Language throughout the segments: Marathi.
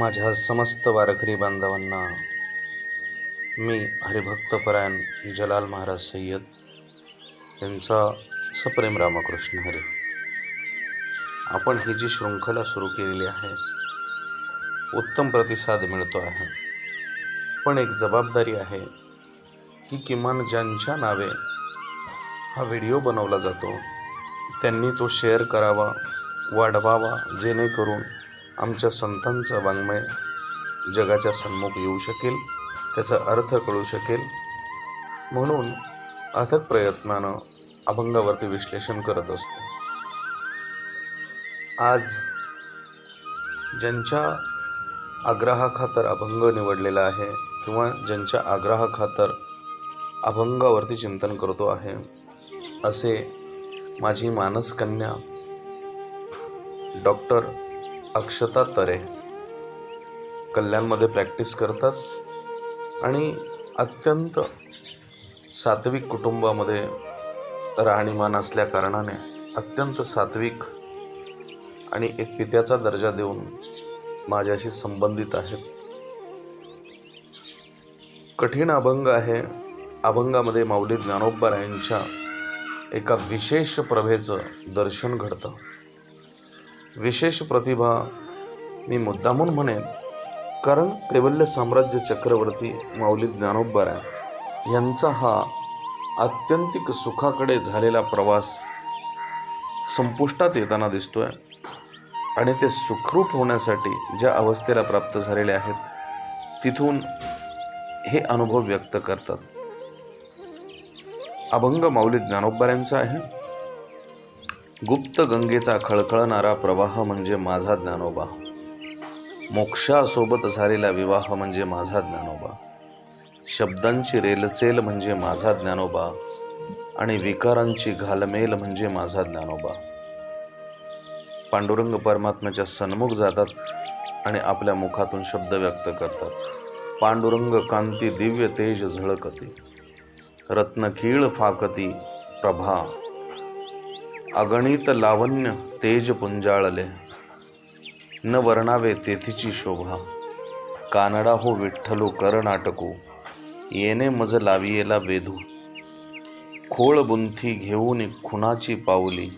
माझ्या समस्त वारकरी बांधवांना मी हरिभक्तपरायण जलाल महाराज सय्यद यांचा सप्रेम रामकृष्ण हरी. आपण ही जी शृंखला सुरू केलेली आहे, उत्तम प्रतिसाद मिळतो आहे. पण एक जबाबदारी आहे की किमान ज्यांच्या नावे हा व्हिडिओ बनवला जातो त्यांनी तो शेअर करावा, वाढवावा, जेणेकरून आमच्या संतांचा वाङ्मय जगाच्या सन्मुख येऊ शकेल, त्याचा अर्थ कळू शकेल. म्हणून अथक प्रयत्नानं अभंगावरती विश्लेषण करत असतो. आज ज्यांच्या आग्रहाखातर अभंग निवडलेला आहे किंवा ज्यांच्या आग्रहाखातर अभंगावरती चिंतन करतो आहे, असे माझी मानसकन्या डॉक्टर अक्षता तरे कल्याणमध्ये प्रॅक्टिस करतात आणि अत्यंत सात्विक कुटुंबामध्ये राहणीमान असल्या कारणाने अत्यंत सात्विक आणि एक पित्याचा दर्जा देऊन माझ्याशी संबंधित आहेत. कठीण अभंग आहे. अभंगामध्ये माऊली ज्ञानोबारायांच्या एका विशेष प्रभेचं दर्शन घडतं. विशेष प्रतिभा मी मुद्दामून म्हणेन, कारण कैवल्य साम्राज्य चक्रवर्ती माऊली ज्ञानोबाराय यांचा हा आत्यंतिक सुखाकडे झालेला प्रवास संपुष्टात येताना दिसतोय आणि ते सुखरूप होण्यासाठी ज्या अवस्थेला प्राप्त झालेले आहेत तिथून हे अनुभव व्यक्त करतात. अभंग माऊली ज्ञानोबारायांचा आहे. गुप्त गंगेचा खळखळणारा प्रवाह म्हणजे माझा ज्ञानोबा, मोक्षासोबत झालेला विवाह म्हणजे माझा ज्ञानोबा, शब्दांची रेलचेल म्हणजे माझा ज्ञानोबा आणि विकारांची घालमेल म्हणजे माझा ज्ञानोबा. पांडुरंग परमात्म्याच्या सन्मुख जातात आणि आपल्या मुखातून शब्द व्यक्त करतात. पांडुरंग कांती दिव्य तेज झळकती, रत्नखीळ फाकती प्रभा, अगणित लावण्य तेज पुंजाळले, न वर्णावे तेथीची शोभा. कानडा हो विठ्ठलू कर नाटकू, येणे मज लावियेला वेधू. खोळ बुंथी घेऊन खुनाची पावली,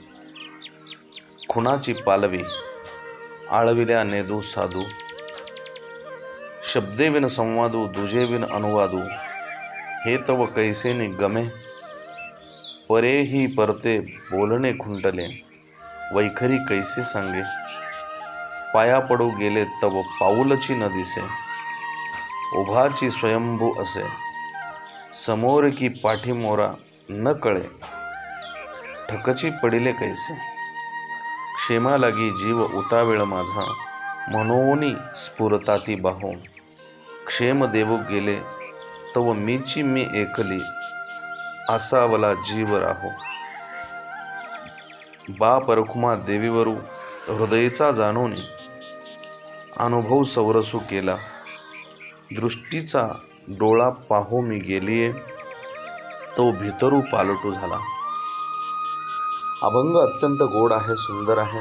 खुनाची पालवी आळविल्या नेदू साधू. शब्दे विन संवादू दुजे विन अनुवादू, हे तव कैसे निगमे. परे ही परते बोलणे खुंटले, वैखरी कैसे सांगे. पाया पडू गेले तव पाऊलची न दिसे, उभाची स्वयंभू असे. समोर की पाठीमोरा न कळे, ठकची पडिले कैसे. क्षेमा लागी जीव उतावेळ माझा, मनोनी स्फुरताती बाहो. क्षेम देऊ गेले तव मीची मी एकली, आसावला जीव राहो. बाप रखुमा देवीवरू हृदयचा जाणून, अनुभव सौरसू केला. दृष्टीचा डोळा पाहो मी गेलिये, तो भितरू पालटू झाला. अभंग अत्यंत गोड आहे, सुंदर आहे.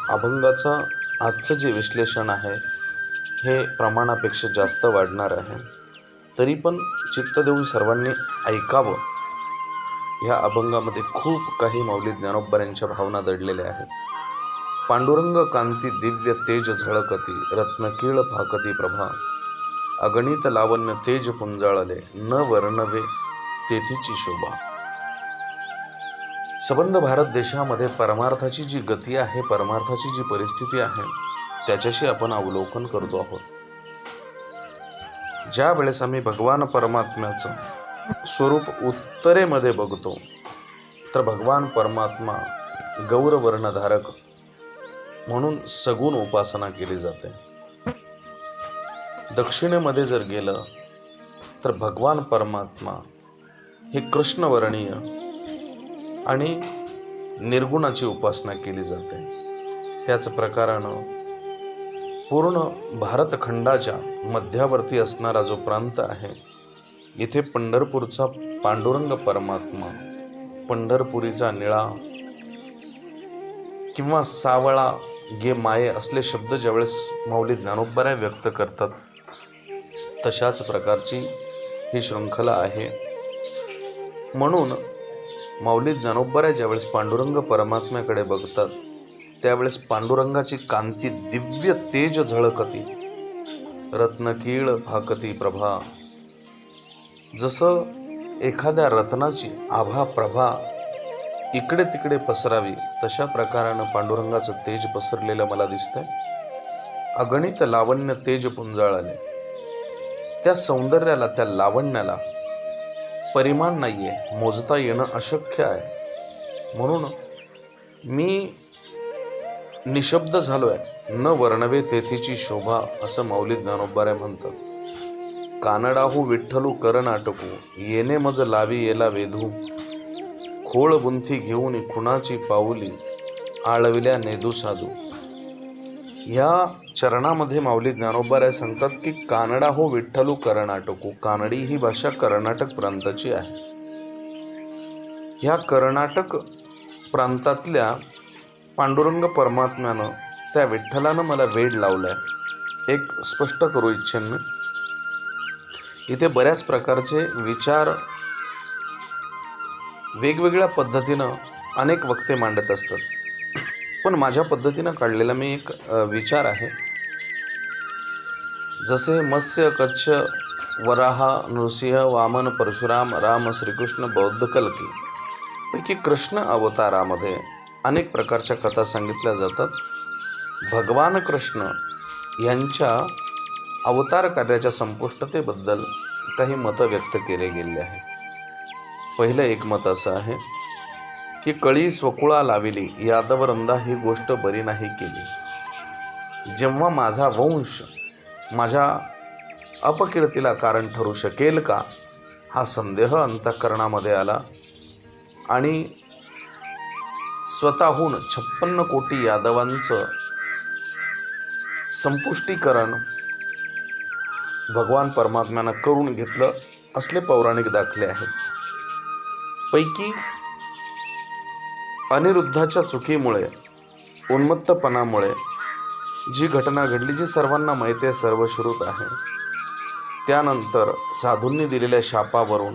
अभंगाचं आजचं जे विश्लेषण आहे हे प्रमाणापेक्षा जास्त वाढणार आहे. तरी पण चित्त देऊन सर्वांनी ऐकावं. ह्या अभंगामध्ये खूप काही माऊली ज्ञानोबारायांच्या भावना दडलेल्या आहेत. पांडुरंग कांती दिव्य तेज झळकती, रत्नकीळ फाकती प्रभा, अगणित लावण्य तेज पुंजाळले, न वर्णवे तेथीची शोभा. सबंध भारत देशामध्ये परमार्थाची जी गती आहे, परमार्थाची जी परिस्थिती आहे, त्याच्याशी आपण अवलोकन करतो आहोत. ज्या वेळेस आम्ही भगवान परमात्म्याचं स्वरूप उत्तरेमध्ये बघतो तर भगवान परमात्मा गौरवर्णधारक म्हणून सगुण उपासना केली जाते. दक्षिणेमध्ये जर गेलं तर भगवान परमात्मा हे कृष्णवर्णीय आणि निर्गुणाची उपासना केली जाते. त्याच प्रकारानं पूर्ण भारतखंडाच्या मध्यावर्ती असणारा जो प्रांत आहे, इथे पंढरपूरचा पांडुरंग परमात्मा, पंढरपुरीचा निळा किंवा सावळा गे माये असले शब्द ज्यावेळेस माऊली ज्ञानोबराय व्यक्त करतात, तशाच प्रकारची ही शृंखला आहे. म्हणून माऊली ज्ञानोबराय ज्यावेळेस पांडुरंग परमात्म्याकडे बघतात, त्यावेळेस पांडुरंगाची कांती दिव्य तेज झळकती, रत्नकीळ भाकती प्रभा. जसं एखाद्या रत्नाची आभा प्रभा इकडे तिकडे पसरावी, तशा प्रकारानं पांडुरंगाचं तेज पसरलेलं मला दिसतंय. अगणित लावण्य तेज पुंजाळले. त्या सौंदर्याला, त्या लावण्याला परिमाण नाहीये, मोजता येणं अशक्य आहे. म्हणून मी निशब्द झालोय, न वर्णवे तेथीची शोभा, असं माऊली ज्ञानोबराय म्हणतात. कानडाहू विठ्ठलू कर नाटकू, येणे मज लावी येला वेधू, खोळ बुंथी घेऊन खुणाची पाऊली, आळविल्या नेदू साधू. ह्या चरणामध्ये माऊली ज्ञानोबराय सांगतात की कानडाहू विठ्ठलू कर नाटकू. कानडी ही भाषा कर्नाटक प्रांताची आहे. ह्या कर्नाटक प्रांतातल्या पांडुरंग परमात्म्यानं, त्या विठ्ठलानं मला वेड लावलाय. एक स्पष्ट करू इच्छेन मी, इथे बऱ्याच प्रकारचे विचार वेगवेगळ्या पद्धतीनं अनेक वक्ते मांडत असतात, पण माझ्या पद्धतीनं काढलेला मी एक विचार आहे. जसे मत्स्य, कच्छ, वराह, नृसिंह, वामन, परशुराम, राम, श्रीकृष्ण, बौद्ध, कल्की पैकी कृष्ण अवतारामध्ये अनेक प्रकारच्या कथा सांगितल्या जातात. भगवान कृष्ण यांच्या अवतार कार्याच्या संपुष्टतेबद्दल काही मतं व्यक्त केले गेले आहे. पहिलं एक मत असं आहे की कळी स्वकुळा लाविली, यादवरंदा ही गोष्ट बरी नाही केली. जेव्हा माझा वंश माझ्या अपकीर्तीला कारण ठरू शकेल का, हा संदेह अंतःकरणामध्ये आला आणि स्वतःहून 56 कोटी यादवांचं संपुष्टीकरण भगवान परमात्म्यानं करून घेतलं, असले पौराणिक दाखले आहेत. पैकी अनिरुद्धाच्या चुकीमुळे, उन्मत्तपणामुळे जी घटना घडली, जी सर्वांना माहिती आहे, सर्वश्रुत आहे, त्यानंतर साधूंनी दिलेल्या शापावरून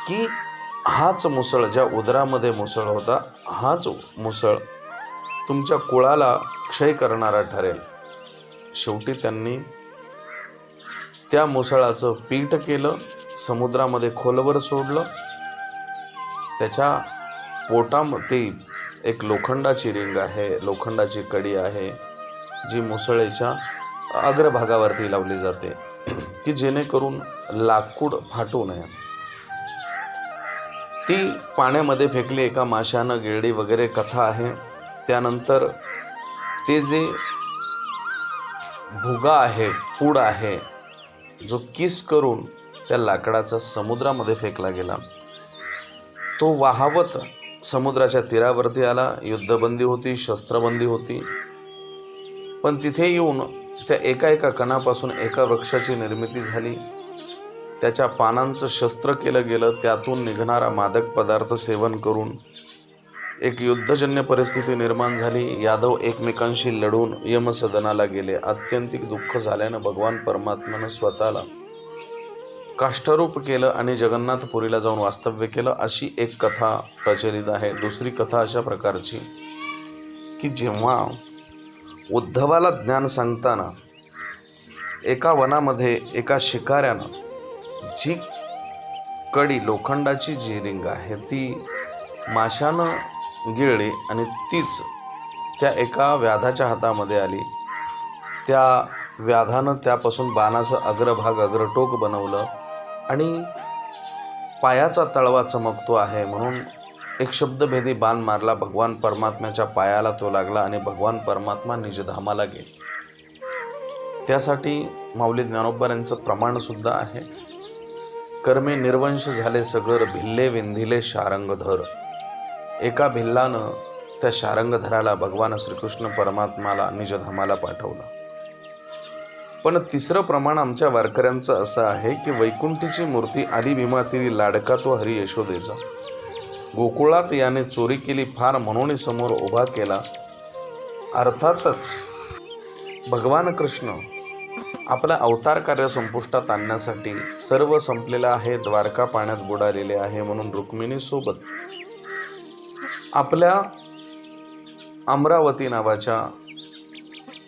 की हाच मुसळ, ज्या उदरामध्ये मुसळ होता, हाच मुसळ तुमच्या कुळाला क्षय करणारा ठरेल. शेवटी त्यांनी त्या मुसळाचं पीठ केलं, समुद्रामध्ये खोलवर सोडलं. त्याच्या पोटामध्ये एक लोखंडाची रिंग आहे, लोखंडाची कडी आहे, जी मुसळेच्या अग्रभागावरती लावली जाते की जेणेकरून लाकूड फाटू नये. ती पाण्यामध्ये फेकली एका माशानं, गिरडी वगैरे कथा आहे. त्यानंतर ते जे भुगा आहे, पूड आहे, जो किस करून त्या लाकडाचा समुद्रामध्ये फेकला गेला, तो वाहवत समुद्राच्या तीरावरती आला. युद्धबंदी होती, शस्त्रबंदी होती, पण तिथे येऊन त्या एका कणापासून एका वृक्षाची निर्मिती झाली. त्याच्या पानांचं शस्त्र केलं गेलं. त्यातून निघणारा मादक पदार्थ सेवन करून एक युद्धजन्य परिस्थिती निर्माण झाली. यादव एकमेकांशी लढून यमसदनाला गेले. अत्यंतिक दुःख झाल्यानं भगवान परमात्म्यानं स्वतःला काष्ठरूप केलं आणि जगन्नाथपुरीला जाऊन वास्तव्य केलं, अशी एक कथा प्रचलित आहे. दुसरी कथा अशा प्रकारची की जेव्हा उद्धवाला ज्ञान सांगताना एका वनामध्ये एका शिकाऱ्यानं जी कडी, लोखंडाची जी रिंग आहे, ती माशानं गिळली आणि तीच त्या एका व्याधाच्या हातामध्ये आली. त्या व्याधानं त्यापासून बाणाचं अग्रभाग, अग्रटोक बनवलं आणि पायाचा तळवा चमकतो आहे म्हणून एक शब्दभेदी बाण मारला. भगवान परमात्म्याच्या पायाला तो लागला आणि भगवान परमात्मा निजधामाला गेले. त्यासाठी माऊली ज्ञानोबरायांचं प्रमाणसुद्धा आहे. कर्मे निर्वंश झाले सगर, भिल्ले विंधिले शारंगधर. एका भिल्लानं त्या शारंगधराला भगवान श्रीकृष्ण परमात्माला निजधामाला पाठवलं. पण तिसरं प्रमाण आमच्या वारकऱ्यांचं असं आहे की वैकुंठीची मूर्ती आली भीमातिरी, लाडका तो हरी यशोदेचा. गोकुळात याने चोरी केली फार, म्हणून समोर उभा केला अर्थातच भगवान कृष्ण आपलं अवतार कार्य संपुष्टात आणण्यासाठी सर्व संपलेलं आहे, द्वारका पाण्यात बुडालेले आहे म्हणून रुक्मिणीसोबत आपल्या अमरावती नावाच्या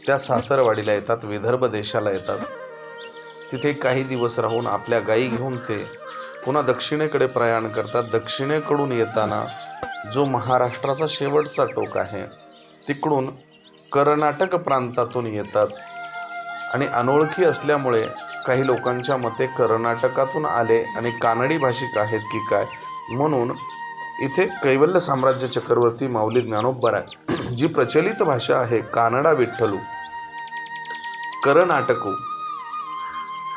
त्या सासरवाडीला येतात, विदर्भ देशाला येतात. तिथे काही दिवस राहून आपल्या गायी घेऊन ते पुन्हा दक्षिणेकडे प्रयाण करतात. दक्षिणेकडून येताना जो महाराष्ट्राचा शेवटचा टोक आहे तिकडून कर्नाटक प्रांतातून येतात आणि अनोळखी असल्यामुळे काही लोकांच्या मते कर्नाटकातून आले आणि कानडी भाषिक आहेत की काय म्हणून इथे कैवल्य साम्राज्य चक्रवर्ती माऊली ज्ञानोबराय जी प्रचलित भाषा आहे कानडा विठ्ठलू कर्नाटकू,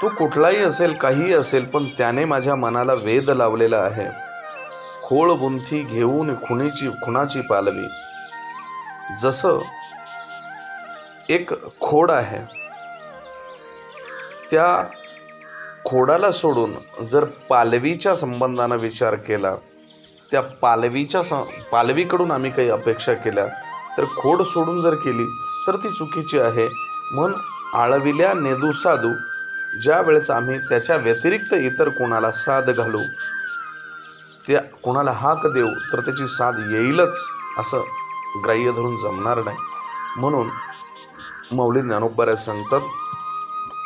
तो कुठलाही असेल काहीही असेल पण त्याने माझ्या मनाला वेध लावलेला आहे. खोळ बुंथी घेऊन खुनाची पालवी. जसं एक खोड आहे, त्या खोडाला सोडून जर पालवीच्या संबंधानं विचार केला, त्या पालवीकडून आम्ही काही अपेक्षा केल्या तर खोड सोडून जर केली तर ती चुकीची आहे. म्हणून आळविल्या नेदू साधू, ज्या वेळेस आम्ही त्याच्या व्यतिरिक्त इतर कोणाला साध घालू, त्या कोणाला हाक देऊ तर त्याची साध येईलच असं ग्राह्य धरून जमणार नाही. म्हणून माऊली ज्ञानोबराय सांगतात,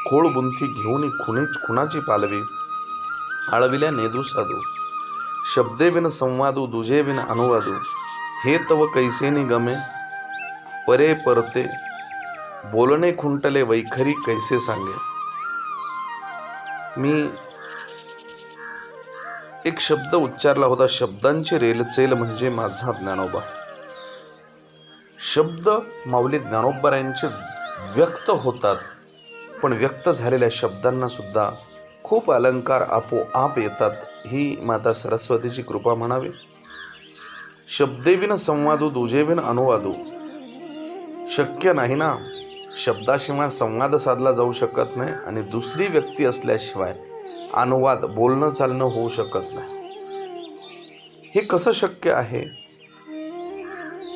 खोळ बुंथी घेऊन खुनाची पालवी, आळविल्या नेदू साधू, शब्दे बिन संवादू दुजे बिन अनुवादू, हे तव कैसे निगमे परे परते, बोलणे खुंटले वैखरी कैसे सांगे. मी एक शब्द उच्चारला होता, शब्दांची रेलचेल म्हणजे माझा ज्ञानोबा. शब्द माऊली ज्ञानोबरायांचे व्यक्त होतात, पण व्यक्त झालेल्या शब्दांना सुद्धा खूप अलंकार आपोआप येतात. ही माता सरस्वतीची कृपा म्हणावी. शब्देविन संवादू दुजेविन अनुवादू, शक्य नाही ना, शब्दाशिवाय संवाद साधला जाऊ शकत नाही आणि दुसरी व्यक्ती असल्याशिवाय अनुवाद बोलणं चालणं होऊ शकत नाही. हे कसं शक्य आहे.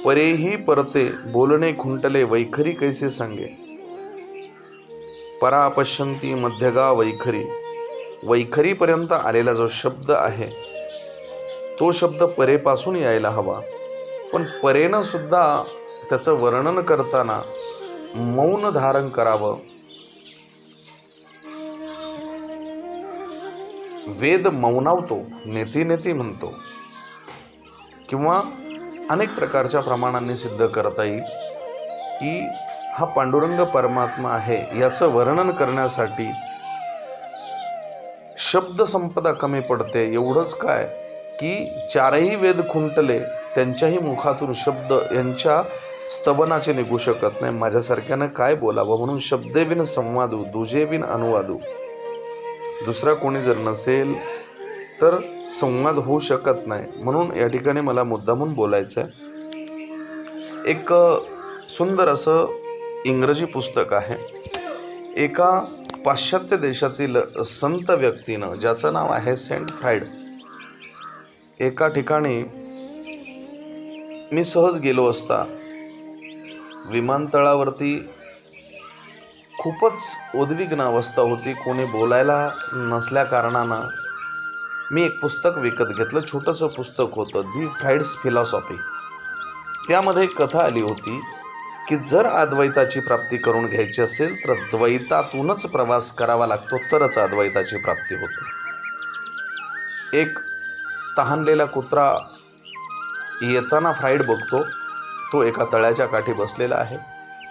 परेही परते बोलणे खुंटले वैखरी कैसे सांगे, परा पश्यंती मध्यगा वैखरी. वैखरीपर्यंत आलेला जो शब्द आहे तो शब्द परेपासून यायला हवा, पण परेनं सुद्धा त्याचं वर्णन करताना मौन धारण करावं. वेद मौनावतो, नेती नेती म्हणतो, किंवा अनेक प्रकारच्या प्रमाणांनी सिद्ध करता येईल की हा पांडुरंग परमात्मा आहे याचं वर्णन करण्यासाठी शब्द संपदा कमी पडते. एवढंच काय की चारही वेद खुंटले त्यांच्याही मुखातून शब्द यांच्या स्तवनाचे निघू शकत नाही. माझ्यासारख्यानं काय बोलावं, म्हणून शब्दे बिन संवादू दुजे बिन अनुवादू. दुसरा कोणी जर नसेल तर संवाद होऊ शकत नाही. म्हणून या ठिकाणी मला मुद्दामून बोलायचं आहे. एक सुंदर असं इंग्रजी पुस्तक आहे एका पाश्चात्य देशातील संत व्यक्तीनं, ज्याचं नाव आहे सेंट फ्राइड. एका ठिकाणी मी सहज गेलो असता विमानतळावरती खूपच उद्विग्न अवस्था होती. कोणी बोलायला नसल्या कारणानं मी एक पुस्तक विकत घेतलं. छोटंसं पुस्तक होतं, दी फ्राइड्स फिलॉसॉफी. त्यामध्ये एक कथा आली होती की जर अद्वैताची प्राप्ती करून घ्यायची असेल तर द्वैतातूनच प्रवास करावा लागतो, तरच अद्वैताची प्राप्ती होते. एक तहानलेला कुत्रा येताना फ्राइड बघतो, तो एका तळ्याच्या काठी बसलेला आहे.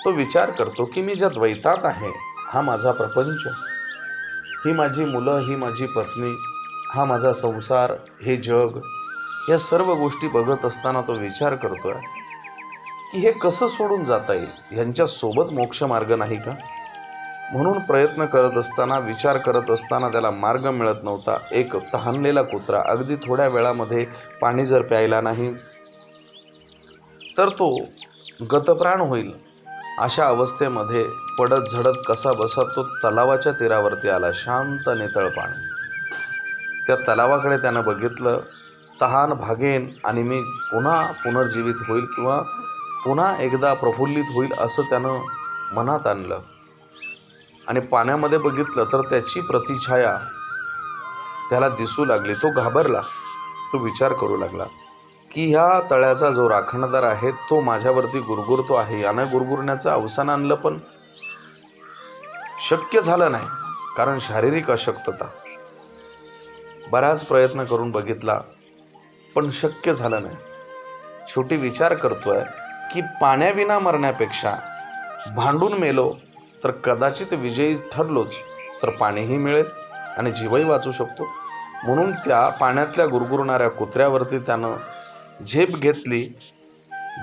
तो विचार करतो की मी ज्या द्वैतात आहे, हा माझा प्रपंच, ही माझी मुलं, ही माझी पत्नी, हा माझा संसार, हे जग, या सर्व गोष्टी बघत असताना तो विचार करतोय की हे कसं सोडून जाता येईल, ह्यांच्यासोबत मोक्ष मार्ग नाही का. म्हणून प्रयत्न करत असताना, विचार करत असताना त्याला मार्ग मिळत नव्हता. एक तहानलेला कुत्रा अगदी थोड्या वेळामध्ये पाणी जर प्यायला नाही तर तो गतप्राण होईल. अशा अवस्थेमध्ये पडत झडत कसा बसा तो तलावाच्या तीरावरती आला. शांत नितळ पाणी. त्या तलावाकडे त्यानं बघितलं. तहान भागेन आणि मी पुन्हा पुनर्जीवित होईल किंवा पुन्हा एकदा प्रफुल्लित होईल असं त्यानं मनात आणलं आणि पाण्यामध्ये बघितलं तर त्याची प्रतिछाया त्याला दिसू लागली. तो घाबरला. तो विचार करू लागला की ह्या तळ्याचा जो राखणदार आहे तो माझ्यावरती गुरगुरतो आहे. यानं गुरगुरण्याचं अवसान आणलं पण शक्य झालं नाही, कारण शारीरिक अशक्तता. बराच प्रयत्न करून बघितला पण शक्य झालं नाही. शेवटी विचार करतोय की पाण्याविना मरण्यापेक्षा भांडून मेलो तर कदाचित विजयी ठरलोच तर पाणीही मिळेल आणि जीवही वाचू शकतो. म्हणून त्या पाण्यातल्या गुरगुरणाऱ्या कुत्र्यावरती त्यानं झेप घेतली.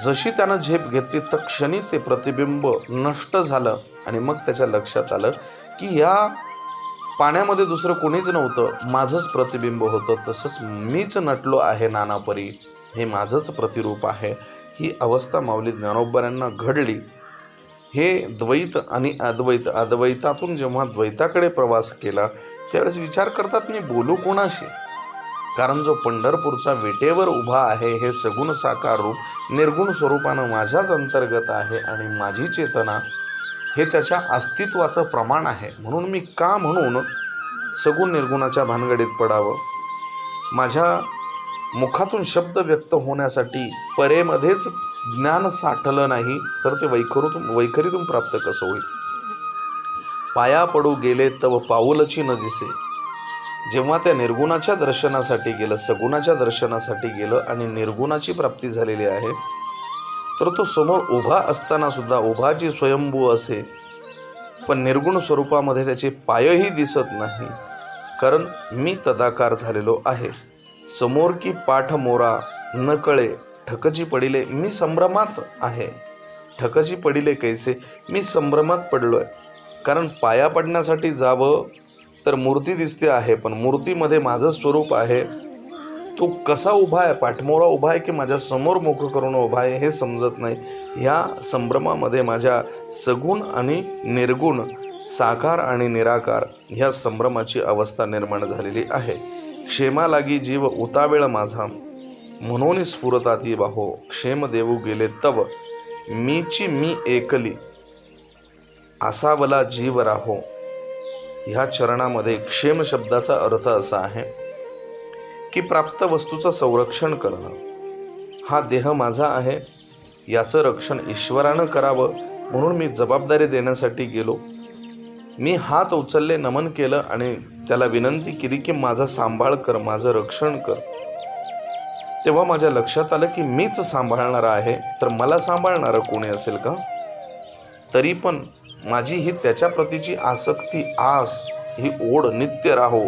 जशी त्यानं झेप घेतली तत्क्षणी ते प्रतिबिंब नष्ट झालं आणि मग त्याच्या लक्षात आलं की या पाण्यामध्ये दुसरं कोणीच नव्हतं, माझंच प्रतिबिंब होतं. तसंच मीच नटलो आहे नानापरी, हे माझंच प्रतिरूप आहे. ही अवस्था माऊली ज्ञानोबरांना घडली. हे द्वैत आणि अद्वैत, अद्वैतातून जेव्हा द्वैताकडे प्रवास केला त्यावेळेस विचार करतात मी बोलू कोणाशी, कारण जो पंढरपूरचा विटेवर उभा आहे हे सगुण साकार रूप निर्गुण स्वरूपानं माझ्याच अंतर्गत आहे आणि माझी चेतना हे त्याच्या अस्तित्वाचं प्रमाण आहे. म्हणून मी का म्हणून सगुण निर्गुणाच्या भानगडीत पडावं. माझ्या मुखातून शब्द व्यक्त होण्यासाठी परेमध्येच ज्ञान साठलं नाही तर ते वैखरीतून प्राप्त कसं होईल. पाया पडू गेले तव पाऊलची न दिसे. जेव्हा त्या निर्गुणाच्या दर्शनासाठी गेलं, सगुणाच्या दर्शनासाठी गेलं आणि निर्गुणाची प्राप्ती झालेली आहे, तर तो समोर उभा असताना सुद्धा उभाची स्वयंभू असे पण निर्गुण स्वरूपामध्ये त्याचे पायही दिसत नाही, कारण मी तदाकार झालेलो आहे. समोर की पाठ मोरा न कळे ठकची पडिले. मी संभ्रमात आहे. ठकची पडिले कैसे, मी संभ्रमात पडलोय. कारण पाया पडण्यासाठी जावं तर मूर्ती दिसते आहे पण मूर्तीमध्ये माझं स्वरूप आहे. तो कसा उभा आहे, पाठमोरा उभा आहे की माझ्या समोर मुख करून उभा आहे हे समजत नाही. ह्या संभ्रमामध्ये माझ्या सगुण आणि निर्गुण, साकार आणि निराकार ह्या संभ्रमाची अवस्था निर्माण झालेली आहे. क्षेमा लागी जीव उतावेळ माझा, म्हणून स्फुरताती बाहो. क्षेम देऊ गेले तव मीची मी एकली, असावला जीव राहो. ह्या चरणामध्ये क्षेम शब्दाचा अर्थ असा आहे की प्राप्त वस्तूचं संरक्षण करणं. हा देह माझा आहे, याचं रक्षण ईश्वरानं करावं म्हणून मी जबाबदारी देण्यासाठी गेलो. मी हात उचलले, नमन केलं आणि त्याला विनंती केली की माझा सांभाळ कर, माझं रक्षण कर. तेव्हा माझ्या लक्षात आलं की मीच सांभाळणारा आहे तर मला सांभाळणारं कोणी असेल का. तरी पण माझी ही त्याच्या प्रतीची आसक्ती, आस, ही ओढ नित्य राहो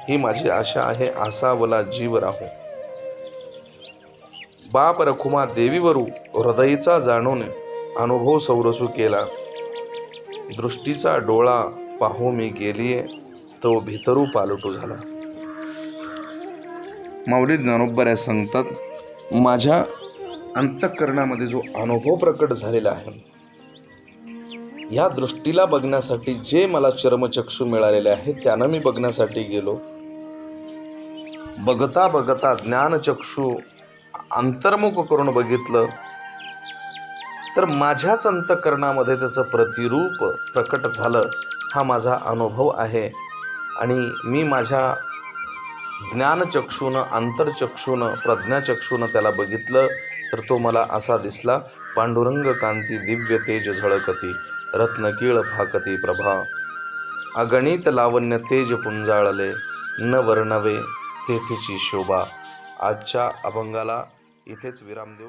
ही माझी आशा आहे. असावला जीव राहो. बाप रखुमा देवीवरू हृदयीचा जाणून अनुभव सौरसू केला. दृष्टीचा डोळा पाहू मी गेलीये, तो भितरू पालटू झाला. माऊली ज्ञानोबा सांगतात, माझ्या अंतःकरणामध्ये जो अनुभव प्रकट झालेला आहे, ह्या दृष्टीला बघण्यासाठी जे मला चर्मचक्षु मिळालेले आहे त्यानं मी बघण्यासाठी गेलो. बघता बघता ज्ञानचक्षु अंतर्मुख करून बघितलं तर माझ्याच अंतःकरणामध्ये त्याचं प्रतिरूप प्रकट झालं. हा माझा अनुभव आहे आणि मी माझ्या ज्ञानचक्षूनं, अंतर्चक्षूनं, प्रज्ञाचक्षूनं त्याला बघितलं तर तो मला असा दिसला. पांडुरंग कांती दिव्य तेज झळकती, रत्नकीळ फाकती प्रभा. अगणित लावण्य तेज पुंजाळले, न वर्णवे तेथीची शोभा. आजच्या अभंगाला इथेच विराम देऊ.